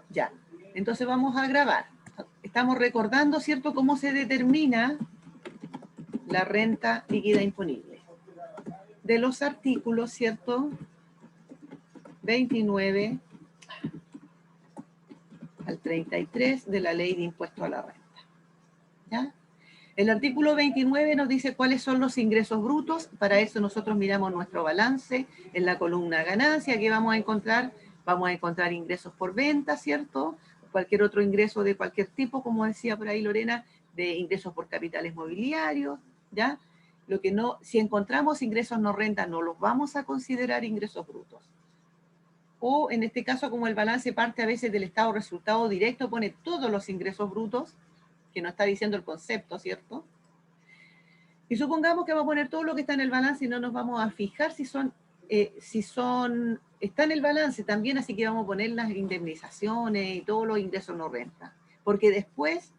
Ya, entonces vamos a grabar. Estamos recordando, ¿cierto?, cómo se determina la renta líquida imponible. De los artículos, ¿cierto?, 29 al 33 de la Ley de Impuesto a la Renta. ¿Ya? El artículo 29 nos dice cuáles son los ingresos brutos. Para eso nosotros miramos nuestro balance en la columna ganancia. ¿Qué vamos a encontrar? Vamos a encontrar ingresos por venta, ¿cierto? Cualquier otro ingreso de cualquier tipo, como decía por ahí Lorena, de ingresos por capitales mobiliarios, ¿ya? Lo que no, si encontramos ingresos no renta, no los vamos a considerar ingresos brutos. O en este caso, como el balance parte a veces del estado resultado directo, pone todos los ingresos brutos, que no está diciendo el concepto, ¿cierto? Y supongamos que vamos a poner todo lo que está en el balance y no nos vamos a fijar si está en el balance también, así que vamos a poner las indemnizaciones y todos los ingresos no renta. Porque después,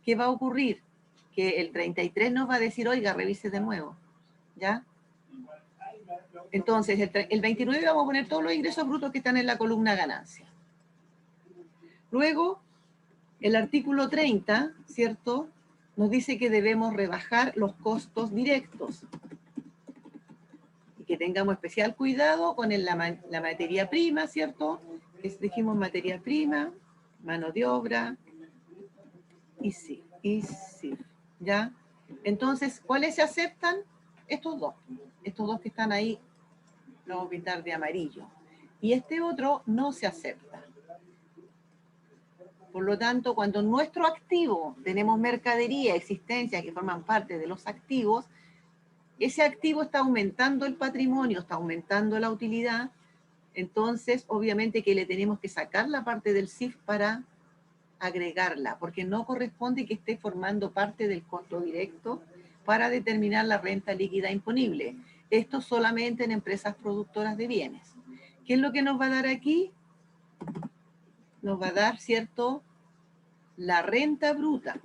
¿qué va a ocurrir? Que el 33 nos va a decir, oiga, revise de nuevo, ¿ya? Entonces, el 29 vamos a poner todos los ingresos brutos que están en la columna ganancia. Luego, el artículo 30, ¿cierto?, nos dice que debemos rebajar los costos directos y que tengamos especial cuidado con la materia prima, ¿cierto? Dijimos materia prima, mano de obra y sí, ¿ya? Entonces, ¿cuáles se aceptan? Estos dos que están ahí, lo vamos a pintar de amarillo. Y este otro no se acepta. Por lo tanto, cuando en nuestro activo tenemos mercadería, existencia, que forman parte de los activos, ese activo está aumentando el patrimonio, está aumentando la utilidad, entonces obviamente que le tenemos que sacar la parte del CIF para agregarla, porque no corresponde que esté formando parte del costo directo para determinar la renta líquida imponible. Esto solamente en empresas productoras de bienes. ¿Qué es lo que nos va a dar aquí? Nos va a dar, ¿cierto?, la renta bruta.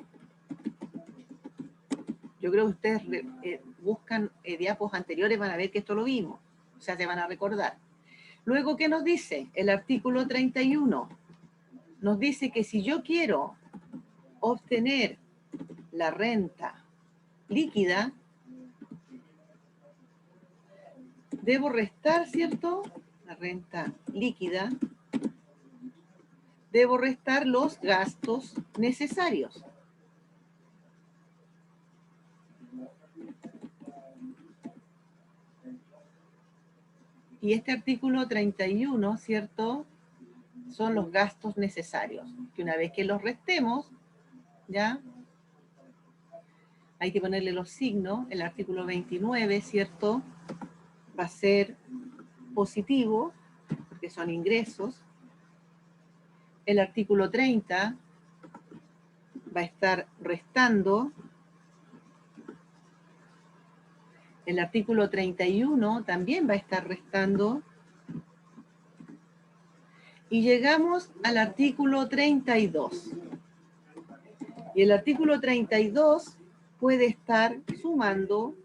Yo creo que ustedes buscan diapos anteriores, van a ver que esto lo vimos, o sea, se van a recordar. Luego, ¿qué nos dice? El artículo 31 nos dice que si yo quiero obtener la renta líquida, debo restar, ¿cierto?, la renta líquida, debo restar los gastos necesarios. Y este artículo 31, ¿cierto?, son los gastos necesarios, que una vez que los restemos, ¿ya?, hay que ponerle los signos. El artículo 29, ¿cierto?, va a ser positivo, porque son ingresos. El artículo 30 va a estar restando. El artículo 31 también va a estar restando. Y llegamos al artículo 32. Y el artículo 32 puede estar sumando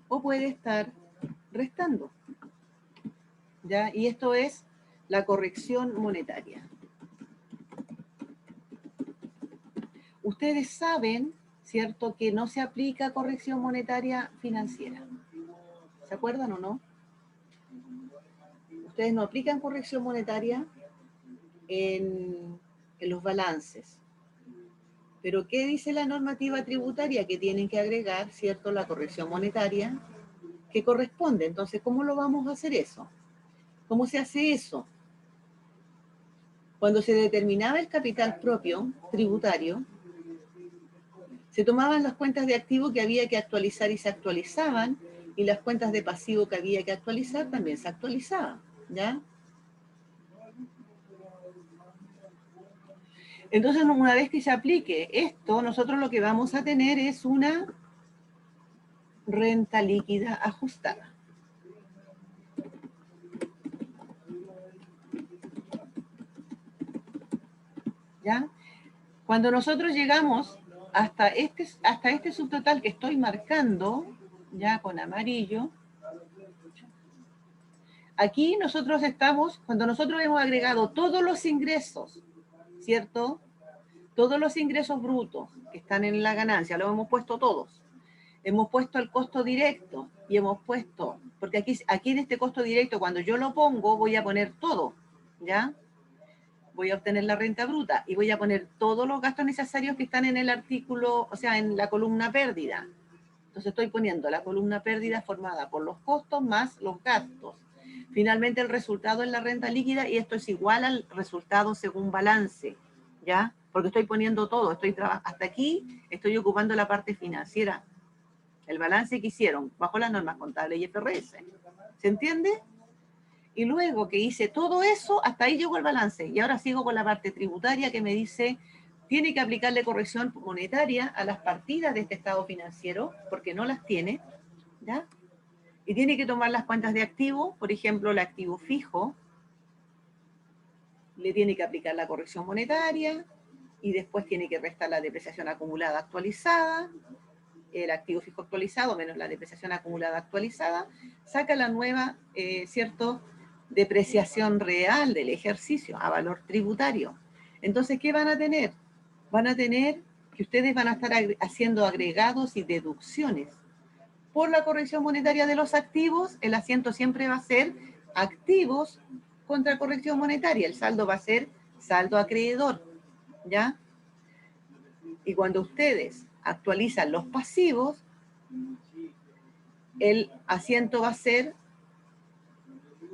o puede estar restando, ¿ya? Y esto es la corrección monetaria. Ustedes saben, ¿cierto?, que no se aplica corrección monetaria financiera. ¿Se acuerdan o no? Ustedes no aplican corrección monetaria en los balances. Pero ¿qué dice la normativa tributaria? Que tienen que agregar, ¿cierto?, la corrección monetaria que corresponde. Entonces, ¿cómo lo vamos a hacer eso? ¿Cómo se hace eso? Cuando se determinaba el capital propio tributario, se tomaban las cuentas de activo que había que actualizar y se actualizaban, y las cuentas de pasivo que había que actualizar también se actualizaban, ¿ya? Entonces, una vez que se aplique esto, nosotros lo que vamos a tener es una renta líquida ajustada. ¿Ya? Cuando nosotros llegamos hasta este subtotal que estoy marcando, ya con amarillo, Aquí nosotros estamos, cuando nosotros hemos agregado todos los ingresos, ¿cierto? Todos los ingresos brutos que están en la ganancia, los hemos puesto todos. Hemos puesto el costo directo y hemos puesto, porque aquí en este costo directo, cuando yo lo pongo, voy a poner todo, ¿ya? Voy a obtener la renta bruta y voy a poner todos los gastos necesarios que están en el artículo, o sea, en la columna pérdida. Entonces estoy poniendo la columna pérdida formada por los costos más los gastos. Finalmente el resultado es la renta líquida y esto es igual al resultado según balance, ¿ya? Porque estoy poniendo todo, hasta aquí estoy ocupando la parte financiera, el balance que hicieron bajo las normas contables y IFRS. ¿Se entiende? Y luego que hice todo eso, hasta ahí llegó el balance. Y ahora sigo con la parte tributaria que me dice, tiene que aplicarle corrección monetaria a las partidas de este estado financiero, porque no las tiene, ¿ya? Y tiene que tomar las cuentas de activo, por ejemplo, el activo fijo, le tiene que aplicar la corrección monetaria, y después tiene que restar la depreciación acumulada actualizada, el activo fijo actualizado menos la depreciación acumulada actualizada, saca la nueva, ¿cierto?, depreciación real del ejercicio a valor tributario. Entonces, ¿qué van a tener? Van a tener que ustedes van a estar haciendo agregados y deducciones. Por la corrección monetaria de los activos, el asiento siempre va a ser activos contra corrección monetaria. El saldo va a ser saldo acreedor, ¿ya? Y cuando ustedes actualizan los pasivos, el asiento va a ser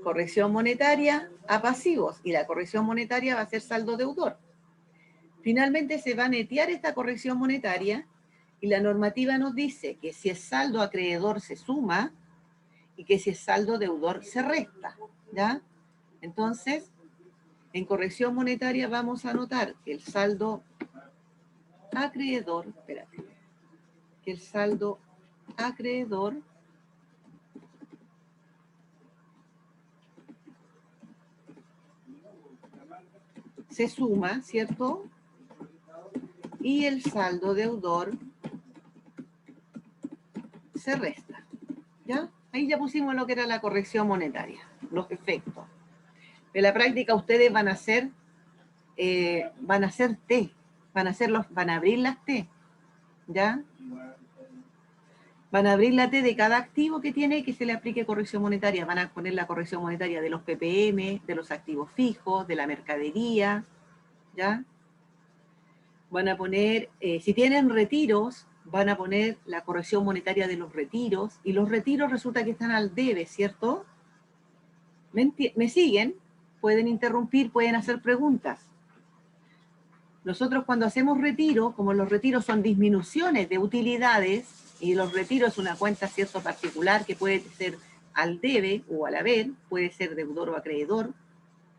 corrección monetaria a pasivos y la corrección monetaria va a ser saldo deudor. Finalmente se va a netear esta corrección monetaria y la normativa nos dice que si es saldo acreedor se suma y que si es saldo deudor se resta, ¿ya? Entonces, en corrección monetaria vamos a anotar que el saldo acreedor, que el saldo acreedor se suma, ¿cierto? Y el saldo deudor se resta, ¿ya? Ahí ya pusimos lo que era la corrección monetaria, los efectos. En la práctica ustedes van a hacer T, van a abrir las T, ¿ya? Van a abrir la T de cada activo que tiene que se le aplique corrección monetaria. Van a poner la corrección monetaria de los PPM, de los activos fijos, de la mercadería, ¿ya? Van a poner, si tienen retiros, van a poner la corrección monetaria de los retiros, y los retiros resulta que están al debe, ¿cierto? ¿Me siguen? Pueden interrumpir, pueden hacer preguntas. Nosotros cuando hacemos retiro, como los retiros son disminuciones de utilidades, y los retiros es una cuenta, ¿cierto?, particular que puede ser al debe o al haber, puede ser deudor o acreedor.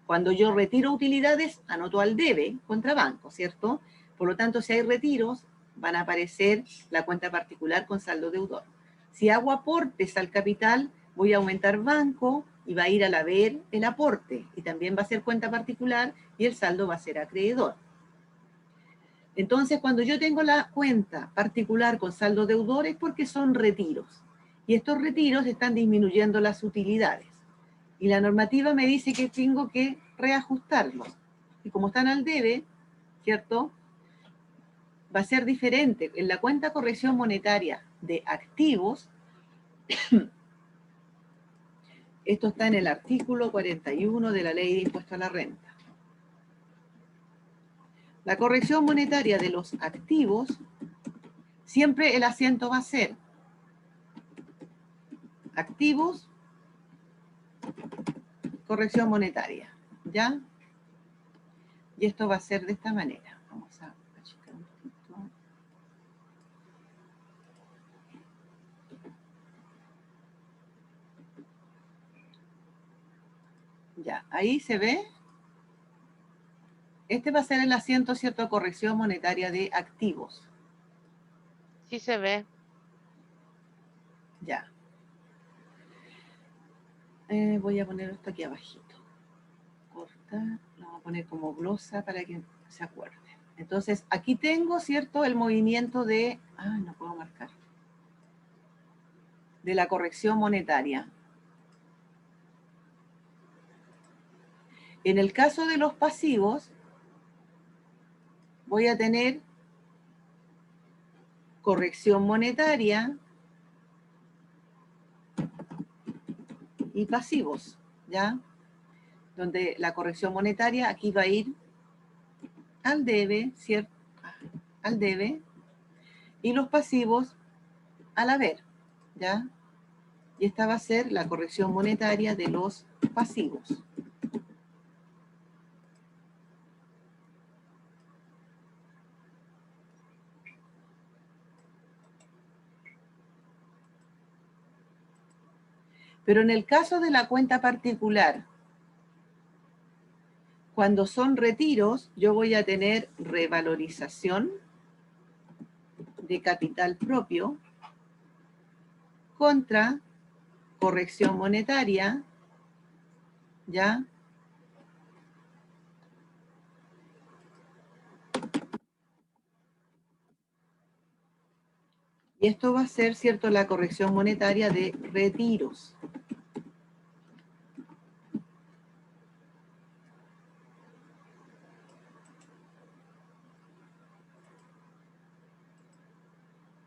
Cuando yo retiro utilidades, anoto al debe contra banco, ¿cierto? Por lo tanto, si hay retiros, van a aparecer la cuenta particular con saldo deudor. Si hago aportes al capital, voy a aumentar banco y va a ir al haber el aporte. Y también va a ser cuenta particular y el saldo va a ser acreedor. Entonces, cuando yo tengo la cuenta particular con saldo deudor es porque son retiros. Y estos retiros están disminuyendo las utilidades. Y la normativa me dice que tengo que reajustarlos. Y como están al debe, ¿cierto?, va a ser diferente. En la cuenta corrección monetaria de activos, esto está en el artículo 41 de la Ley de Impuesto a la Renta. La corrección monetaria de los activos, siempre el asiento va a ser activos, corrección monetaria, ¿ya? Y esto va a ser de esta manera. Vamos a achicar un poquito. Ya, ahí se ve. Este va a ser el asiento, ¿cierto?, corrección monetaria de activos. Sí se ve. Ya. Voy a poner esto aquí abajito. Cortar, lo voy a poner como glosa para que se acuerde. Entonces, aquí tengo, ¿cierto?, el movimiento de... no puedo marcar. De la corrección monetaria. En el caso de los pasivos, voy a tener corrección monetaria y pasivos, ¿ya? Donde la corrección monetaria aquí va a ir al debe, ¿cierto? Al debe, y los pasivos al haber, ¿ya? Y esta va a ser la corrección monetaria de los pasivos. Pero en el caso de la cuenta particular, cuando son retiros, yo voy a tener revalorización de capital propio contra corrección monetaria, ¿ya? Y esto va a ser, ¿cierto?, la corrección monetaria de retiros.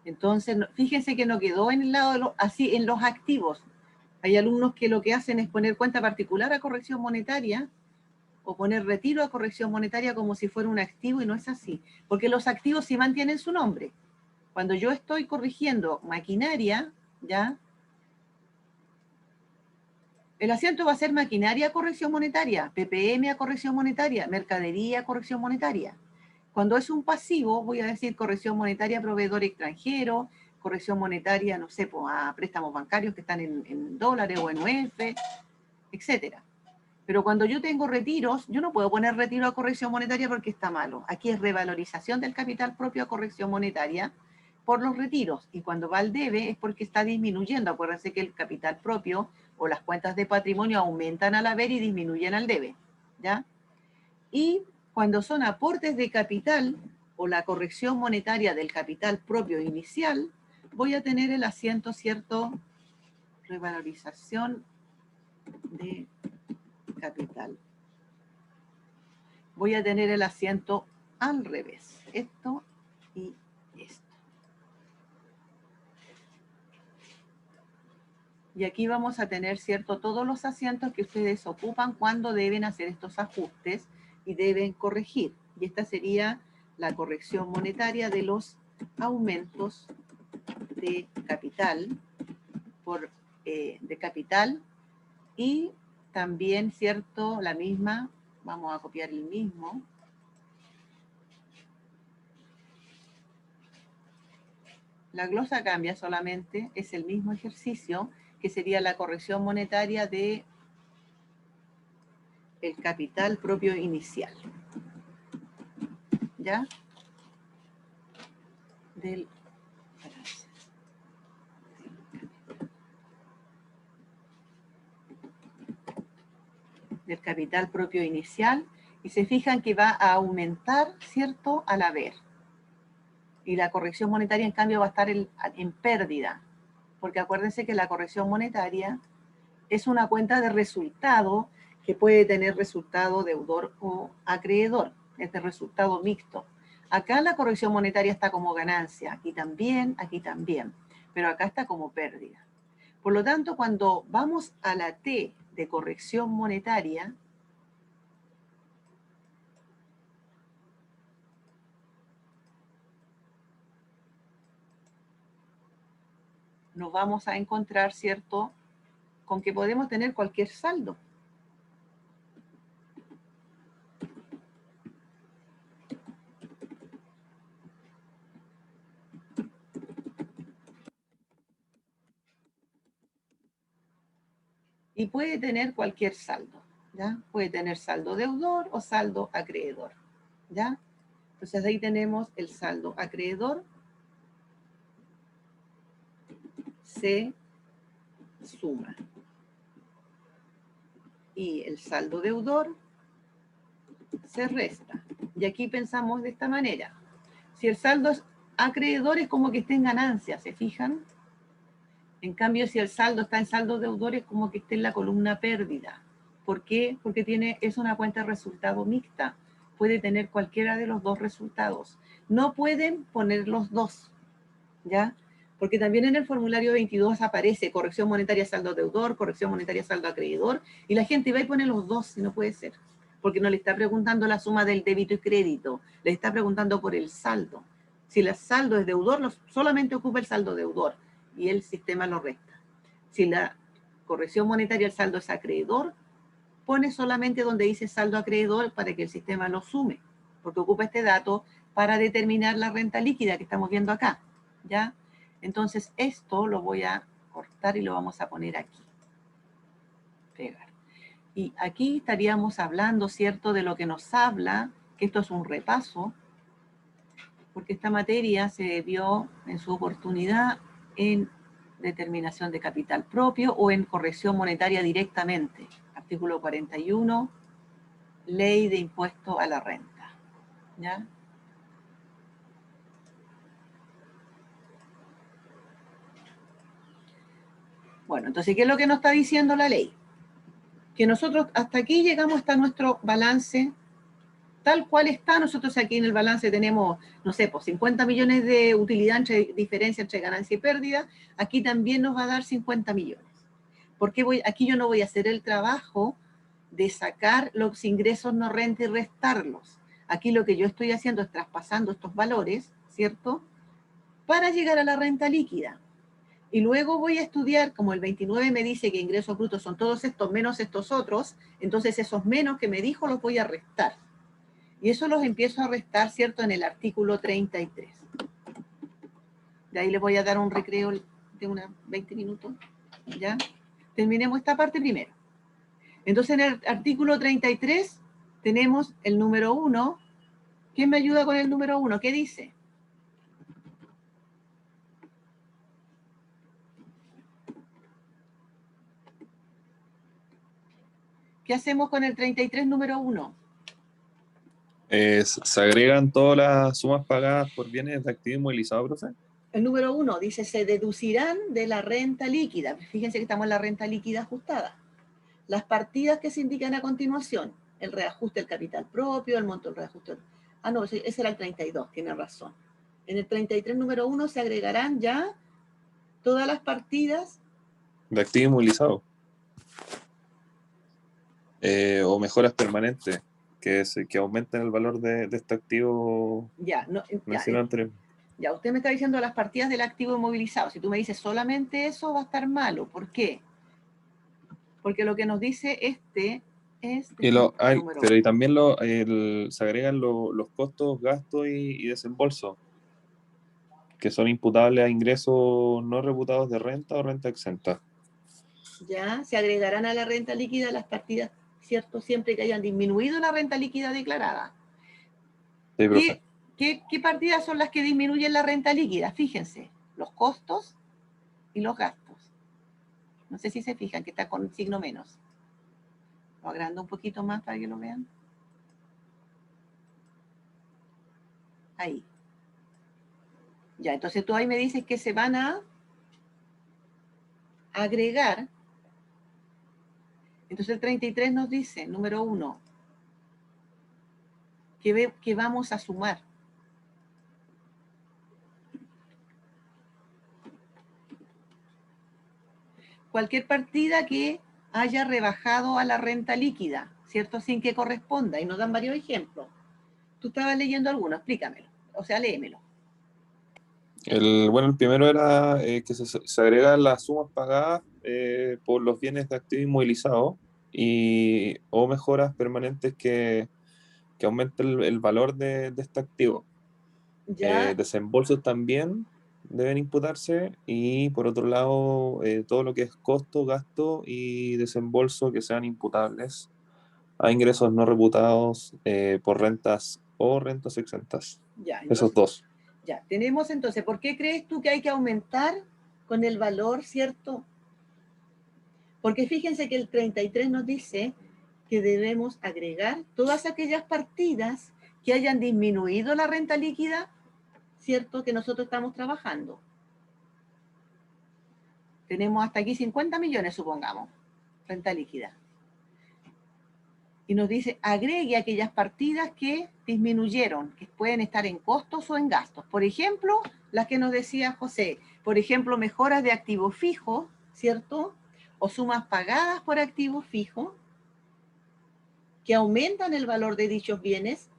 Entonces, fíjense que no quedó en el lado de así en los activos. Hay alumnos que lo que hacen es poner cuenta particular a corrección monetaria o poner retiro a corrección monetaria como si fuera un activo, y no es así. Porque los activos sí mantienen su nombre. Cuando yo estoy corrigiendo maquinaria, ¿ya? El asiento va a ser maquinaria a corrección monetaria, PPM a corrección monetaria, mercadería a corrección monetaria. Cuando es un pasivo, voy a decir corrección monetaria a proveedor extranjero, corrección monetaria, no sé, pues, a préstamos bancarios que están en dólares o en UF, etcétera. Pero cuando yo tengo retiros, yo no puedo poner retiro a corrección monetaria porque está malo. Aquí es revalorización del capital propio a corrección monetaria por los retiros. Y cuando va al debe es porque está disminuyendo. Acuérdense que el capital propio o las cuentas de patrimonio aumentan al haber y disminuyen al debe, ¿ya? Y cuando son aportes de capital o la corrección monetaria del capital propio inicial, voy a tener el asiento, ¿cierto? Revalorización de capital. Voy a tener el asiento al revés. Esto y esto. Y aquí vamos a tener, ¿cierto?, todos los asientos que ustedes ocupan cuando deben hacer estos ajustes y deben corregir. Y esta sería la corrección monetaria de los aumentos de capital, de capital, y también, ¿cierto?, la misma, vamos a copiar el mismo. La glosa cambia solamente, es el mismo ejercicio, que sería la corrección monetaria de el capital propio inicial. ¿Ya? Del capital propio inicial, y se fijan que va a aumentar, ¿cierto?, al haber. Y la corrección monetaria, en cambio, va a estar en pérdida, porque acuérdense que la corrección monetaria es una cuenta de resultado que puede tener resultado deudor o acreedor, es de resultado mixto. Acá la corrección monetaria está como ganancia, aquí también, pero acá está como pérdida. Por lo tanto, cuando vamos a la T de corrección monetaria, nos vamos a encontrar, ¿cierto?, con que podemos tener cualquier saldo. Y puede tener cualquier saldo, ¿ya? Puede tener saldo deudor o saldo acreedor, ¿ya? Entonces ahí tenemos el saldo acreedor, se suma. Y el saldo deudor se resta. Y aquí pensamos de esta manera. Si el saldo es acreedor, es como que esté en ganancia, ¿se fijan? En cambio, si el saldo está en saldo deudor, es como que esté en la columna pérdida. ¿Por qué? Porque es una cuenta de resultado mixta. Puede tener cualquiera de los dos resultados. No pueden poner los dos, ¿ya? Porque también en el formulario 22 aparece corrección monetaria saldo deudor, corrección monetaria saldo acreedor, y la gente va y pone los dos, y no puede ser. Porque no le está preguntando la suma del débito y crédito, le está preguntando por el saldo. Si el saldo es deudor, solamente ocupa el saldo deudor, y el sistema lo resta. Si la corrección monetaria, el saldo es acreedor, pone solamente donde dice saldo acreedor para que el sistema lo sume, porque ocupa este dato para determinar la renta líquida que estamos viendo acá, ¿ya? Entonces esto lo voy a cortar y lo vamos a poner aquí. Pegar. Y aquí estaríamos hablando, ¿cierto?, de lo que nos habla, que esto es un repaso, porque esta materia se vio en su oportunidad en determinación de capital propio o en corrección monetaria directamente. Artículo 41, Ley de Impuesto a la Renta. ¿Ya? Bueno, entonces, ¿qué es lo que nos está diciendo la ley? Que nosotros hasta aquí llegamos hasta nuestro balance tal cual está. Nosotros aquí en el balance tenemos, no sé, pues 50 millones de utilidad, diferencia entre ganancia y pérdida. Aquí también nos va a dar 50 millones. Porque aquí yo no voy a hacer el trabajo de sacar los ingresos no renta y restarlos. Aquí lo que yo estoy haciendo es traspasando estos valores, ¿cierto?, para llegar a la renta líquida. Y luego voy a estudiar, como el 29 me dice que ingresos brutos son todos estos menos estos otros, entonces esos menos que me dijo los voy a restar. Y eso los empiezo a restar, ¿cierto?, en el artículo 33. De ahí les voy a dar un recreo de unos 20 minutos, ¿ya? Terminemos esta parte primero. Entonces, en el artículo 33 tenemos el número 1. ¿Quién me ayuda con el número 1? ¿Qué dice? ¿Qué hacemos con el 33 número 1? Se agregan todas las sumas pagadas por bienes de activo inmovilizado, profe. El número 1 dice, se deducirán de la renta líquida. Fíjense que estamos en la renta líquida ajustada. Las partidas que se indican a continuación, el reajuste del capital propio, el monto del reajuste. Ah, no, ese era el 32, tiene razón. En el 33 número 1 se agregarán ya todas las partidas. De activo inmovilizado. O mejoras permanentes que aumenten el valor de este activo mencionado anteriormente. Ya, usted me está diciendo las partidas del activo inmovilizado. Si tú me dices solamente eso, va a estar malo. ¿Por qué? Porque lo que nos dice este es... Pero y también se agregan los costos, gastos y desembolsos, que son imputables a ingresos no reputados de renta o renta exenta. Ya, se agregarán a la renta líquida las partidas, ¿cierto?, siempre que hayan disminuido la renta líquida declarada. Sí, profe. ¿Qué partidas son las que disminuyen la renta líquida? Fíjense, los costos y los gastos. No sé si se fijan que está con signo menos. Lo agrando un poquito más para que lo vean. Ahí. Ya, entonces tú ahí me dices que se van a agregar. Entonces el 33 nos dice, número 1, que vamos a sumar. Cualquier partida que haya rebajado a la renta líquida, ¿cierto?, sin que corresponda. Y nos dan varios ejemplos. Tú estabas leyendo alguno, explícamelo. O sea, léemelo. El primero era que se agregan las sumas pagadas por los bienes de activo inmovilizado o mejoras permanentes que aumenten el valor de este activo. Ya. Desembolsos también deben imputarse y por otro lado todo lo que es costo, gasto y desembolso que sean imputables a ingresos no reputados por rentas o rentas exentas. Ya, entonces, esos dos. Ya, tenemos entonces, ¿por qué crees tú que hay que aumentar con el valor, cierto? Porque fíjense que el 33 nos dice que debemos agregar todas aquellas partidas que hayan disminuido la renta líquida, ¿cierto?, que nosotros estamos trabajando. Tenemos hasta aquí 50 millones, supongamos, renta líquida. y nos dice, agregue aquellas partidas que disminuyeron, que pueden estar en costos o en gastos. Por ejemplo, las que nos decía José, por ejemplo, mejoras de activo fijo, ¿cierto? O sumas pagadas por activo fijo, que aumentan el valor de dichos bienes,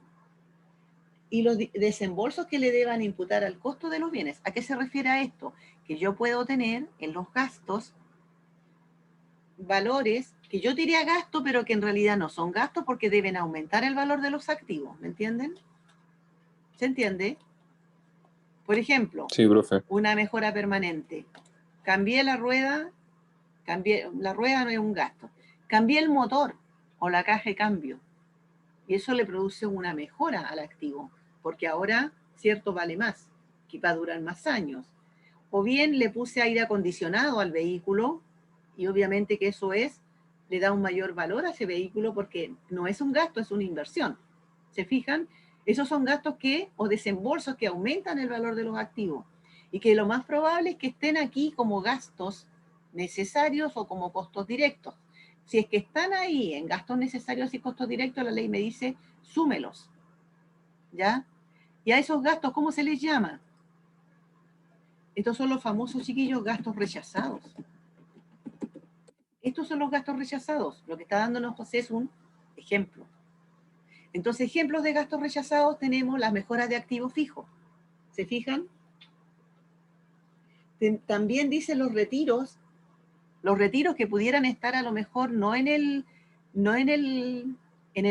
y los desembolsos que le deban imputar al costo de los bienes. ¿A qué se refiere a esto? Que yo puedo tener en los gastos valores que yo diría gasto, pero que en realidad no son gastos porque deben aumentar el valor de los activos, ¿me entienden? ¿Se entiende? Por ejemplo, Sí, profe. una mejora permanente. Cambié la rueda no es un gasto. Cambié el motor o la caja de cambio y eso le produce una mejora al activo, porque ahora, cierto, vale más, que va a durar más años. O bien le puse aire acondicionado al vehículo y obviamente que eso le da un mayor valor a ese vehículo porque no es un gasto, es una inversión. ¿Se fijan? Esos son gastos o desembolsos que aumentan el valor de los activos y que lo más probable es que estén aquí como gastos necesarios o como costos directos. Si es que están ahí en gastos necesarios y costos directos, la ley me dice, súmelos, ¿ya? Y a esos gastos, ¿cómo se les llama? Estos son los famosos, chiquillos, gastos rechazados. Estos son los gastos rechazados. Lo que está dándonos José es un ejemplo. Entonces, ejemplos de gastos rechazados tenemos las mejoras de activo fijo. ¿Se fijan? También dicen los retiros que pudieran estar a lo mejor no en el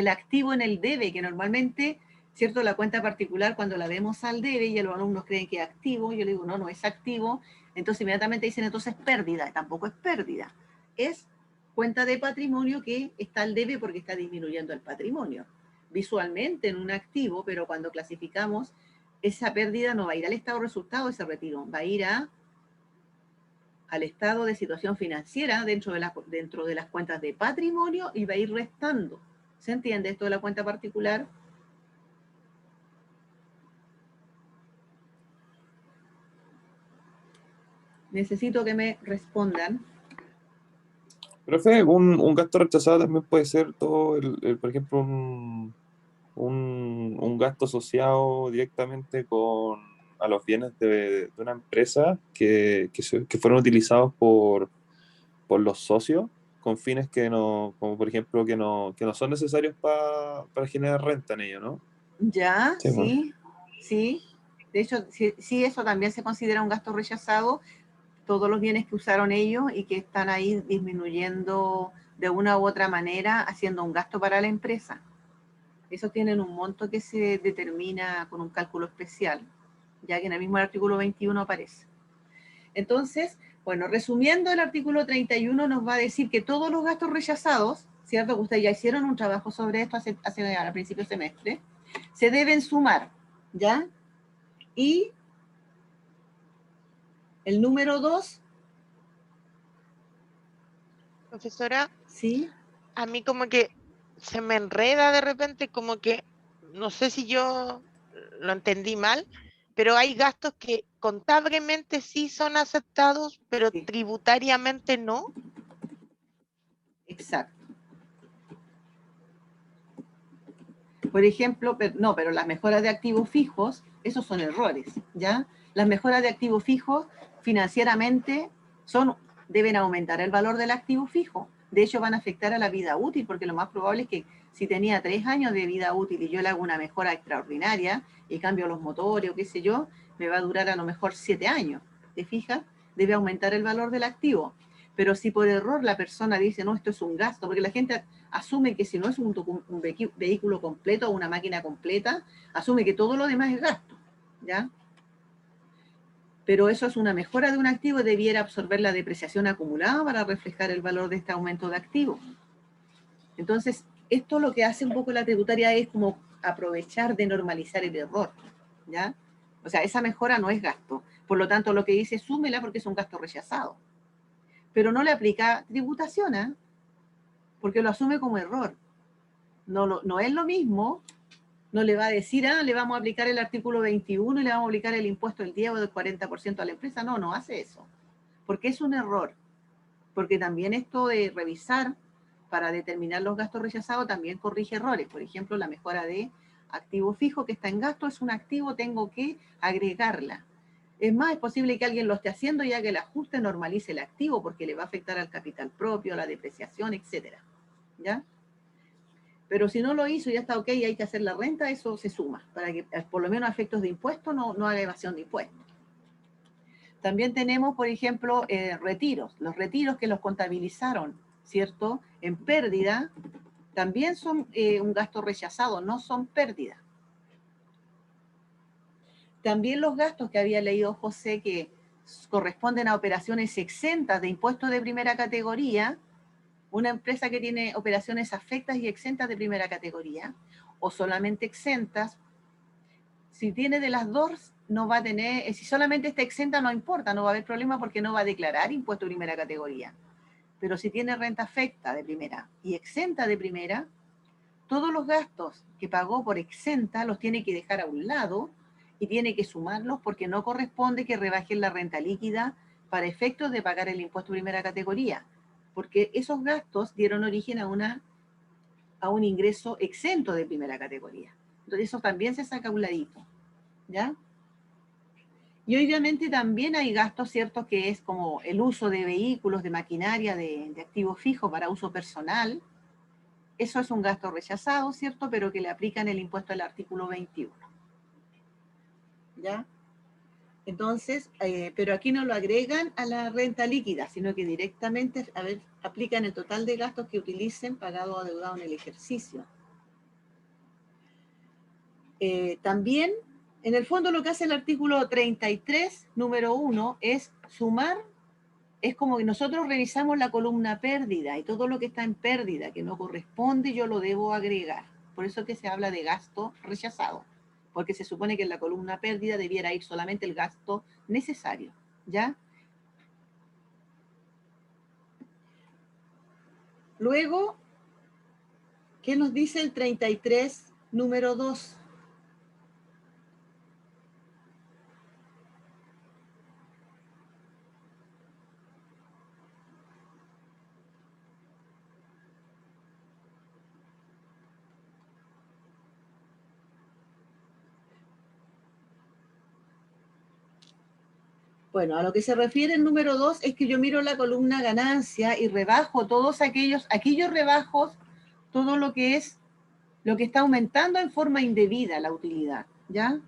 activo, en el debe, que normalmente, ¿cierto? La cuenta particular, cuando la vemos al debe y los alumnos creen que es activo, yo le digo, no, no es activo, entonces inmediatamente dicen, entonces pérdida, tampoco es pérdida, es cuenta de patrimonio que está al debe porque está disminuyendo el patrimonio. Visualmente en un activo, pero cuando clasificamos, esa pérdida no va a ir al estado de resultado, ese retiro, va a ir al estado de situación financiera dentro de las cuentas de patrimonio y va a ir restando. ¿Se entiende esto de la cuenta particular? Necesito que me respondan. Profe, un gasto rechazado también puede ser todo, por ejemplo, un gasto asociado directamente a los bienes de una empresa que fueron utilizados por los socios con fines que no, como por ejemplo, que no son necesarios para generar renta en ello, ¿no? Ya, Sí, bueno. sí, sí. De hecho, sí, eso también se considera un gasto rechazado, todos los bienes que usaron ellos y que están ahí disminuyendo de una u otra manera, haciendo un gasto para la empresa. Esos tienen un monto que se determina con un cálculo especial, ya que en el mismo artículo 21 aparece. Entonces, bueno, resumiendo, el artículo 31 nos va a decir que todos los gastos rechazados, ¿cierto? Que ustedes ya hicieron un trabajo sobre esto a principio de semestre, se deben sumar, ¿ya? Y el número 2, Profesora, ¿sí? a mí como que se me enreda de repente, como que no sé si yo lo entendí mal, pero hay gastos que contablemente sí son aceptados, pero Sí, tributariamente no. exacto. Por ejemplo, pero las mejoras de activos fijos, esos son errores, ¿ya? Las mejoras de activos fijos financieramente deben aumentar el valor del activo fijo. De hecho, van a afectar a la vida útil, porque lo más probable es que si tenía 3 años de vida útil y yo le hago una mejora extraordinaria y cambio los motores o qué sé yo, me va a durar a lo mejor 7 años. ¿Te fijas? Debe aumentar el valor del activo. Pero si por error la persona dice, no, esto es un gasto, porque la gente asume que si no es un vehículo completo o una máquina completa, asume que todo lo demás es gasto, ¿ya? Pero eso es una mejora de un activo y debiera absorber la depreciación acumulada para reflejar el valor de este aumento de activo. Entonces, esto lo que hace un poco la tributaria es como aprovechar de normalizar el error, ¿ya? O sea, esa mejora no es gasto. Por lo tanto, lo que dice, súmela porque es un gasto rechazado. Pero no le aplica tributación, ¿eh? Porque lo asume como error. No es lo mismo, no le va a decir, le vamos a aplicar el artículo 21 y le vamos a aplicar el impuesto del 10 o del 40% a la empresa. No hace eso, porque es un error. Porque también esto de revisar para determinar los gastos rechazados también corrige errores. Por ejemplo, la mejora de activo fijo que está en gasto es un activo, tengo que agregarla. Es más, es posible que alguien lo esté haciendo ya que el ajuste normalice el activo porque le va a afectar al capital propio, a la depreciación, etcétera. ¿Ya? Pero si no lo hizo y ya está ok y hay que hacer la renta, eso se suma, para que por lo menos a efectos de impuestos no haga evasión de impuestos. También tenemos, por ejemplo, retiros. Los retiros que los contabilizaron, ¿cierto?, en pérdida, también son un gasto rechazado, no son pérdida. También los gastos que había leído José que corresponden a operaciones exentas de impuestos de primera categoría, una empresa que tiene operaciones afectas y exentas de primera categoría, o solamente exentas, si tiene de las dos, no va a tener, si solamente está exenta no importa, no va a haber problema porque no va a declarar impuesto de primera categoría. Pero si tiene renta afecta de primera y exenta de primera, todos los gastos que pagó por exenta los tiene que dejar a un lado y tiene que sumarlos porque no corresponde que rebajen la renta líquida para efectos de pagar el impuesto de primera categoría, porque esos gastos dieron origen a un ingreso exento de primera categoría. Entonces eso también se saca a un ladito, ¿ya? Y obviamente también hay gastos, ¿cierto?, que es como el uso de vehículos, de maquinaria, de activos fijos para uso personal. Eso es un gasto rechazado, ¿cierto?, pero que le aplican el impuesto al artículo 21. ¿Ya? Entonces, pero aquí no lo agregan a la renta líquida, sino que directamente aplican el total de gastos que utilicen pagado o adeudado en el ejercicio. También, en el fondo lo que hace el artículo 33, número 1, es sumar, es como que nosotros revisamos la columna pérdida y todo lo que está en pérdida, que no corresponde, yo lo debo agregar. Por eso que se habla de gasto rechazado, porque se supone que en la columna pérdida debiera ir solamente el gasto necesario, ¿ya? Luego, ¿qué nos dice el 33, número 2? Bueno, a lo que se refiere el número 2 es que yo miro la columna ganancia y rebajo todos aquí yo rebajo todo lo que es, lo que está aumentando en forma indebida la utilidad, ¿ya?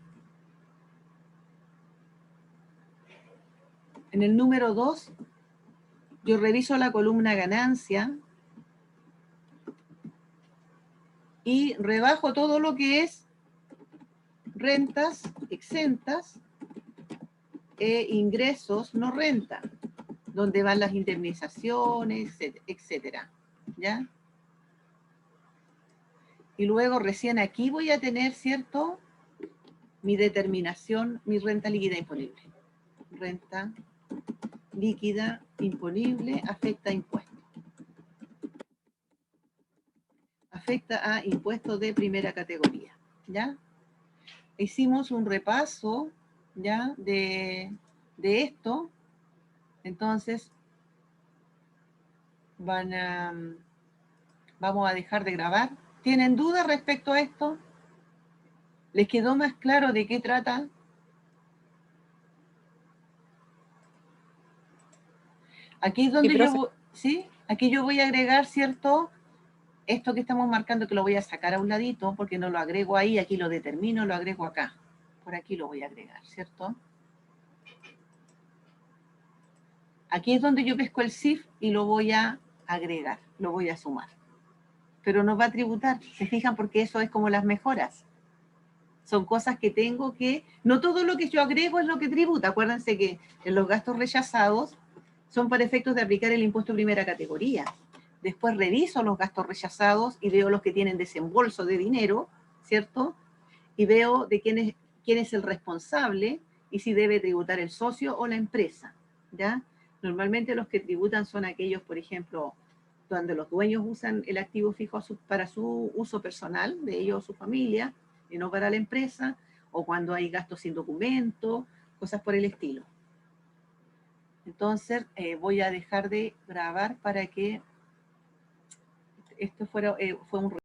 En el número 2, yo reviso la columna ganancia y rebajo todo lo que es rentas exentas e ingresos no renta, donde van las indemnizaciones, etcétera, ¿ya? Y luego recién aquí voy a tener, ¿cierto?, mi determinación, mi renta líquida imponible. Renta líquida imponible afecta a impuestos. Afecta a impuestos de primera categoría, ¿ya? Hicimos un repaso, ¿ya?, de esto. Entonces, vamos a dejar de grabar. ¿Tienen dudas respecto a esto? ¿Les quedó más claro de qué trata? Aquí es donde ¿sí? Aquí yo voy a agregar, ¿cierto?, esto que estamos marcando, que lo voy a sacar a un ladito, porque no lo agrego ahí, aquí lo determino, lo agrego acá. Por aquí lo voy a agregar, ¿cierto? Aquí es donde yo pesco el CIF y lo voy a agregar, lo voy a sumar. Pero no va a tributar, ¿se fijan? Porque eso es como las mejoras. Son cosas que tengo que... No todo lo que yo agrego es lo que tributa. Acuérdense que en los gastos rechazados son para efectos de aplicar el impuesto de primera categoría. Después reviso los gastos rechazados y veo los que tienen desembolso de dinero, ¿cierto? Y veo de quién es el responsable y si debe tributar el socio o la empresa, ¿ya? Normalmente los que tributan son aquellos, por ejemplo, donde los dueños usan el activo fijo para su uso personal, de ellos o su familia, y no para la empresa, o cuando hay gastos sin documento, cosas por el estilo. Entonces, voy a dejar de grabar para que Esto fue un